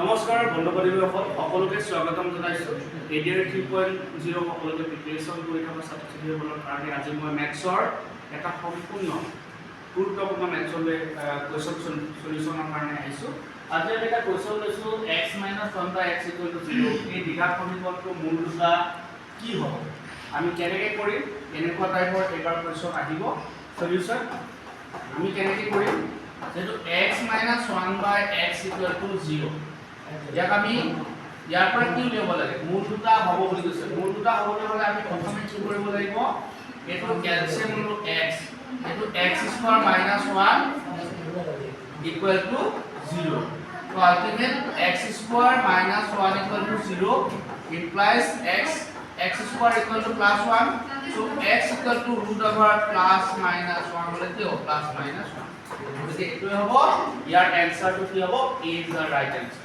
নমস্কাৰ বন্ধু বান্ধৱীসকল সকলোকে স্বাগতম জনাইছোঁ এডিআৰ 3.0 সকলোকে প্ৰিপাৰেশ্যন কৰি থকা ছাত্ৰ ছাত্ৰীসকলৰ কাৰণে আজি মই মেথছৰ এটা সম্পূৰ্ণ গুৰুত্বপূৰ্ণ মেথছলৈ কুৱেশ্যন সলিউশ্যনৰ কাৰণে আহিছোঁ। আজি আমি এটা কুৱেশ্যন লৈছোঁ x - 1 by x = 0 এই দ্বিঘাত সমীকৰণটোৰ মূল দুটা কি হ'ব, আমি কেনেকৈ কৰিম, এনেকুৱা টাইপৰ এবাৰ কুৱেশ্যন আহিব। সলিউশ্যন আমি কেনেকৈ কৰিম, যেটো x - 1 by x = 0 ইয়াক আমি ইয়াৰ পৰা কি উলিয়াব লাগে, মূল দুটা হ'ব বুলি কৈছে। মূল দুটা হ'বলৈ হ'লে আমি প্ৰথমে কি কৰিব লাগিব, এটো এলচিএম হলো x, এটো x² - 1 = 0 so ultimate x² - 1 = 0 implies x² = +1 so x = √+-1 হলে কি হ'ব +-1 গতিকে এটো হ'ব ইয়াৰ এনসাৰটো কি হ'ব, a is the right answer।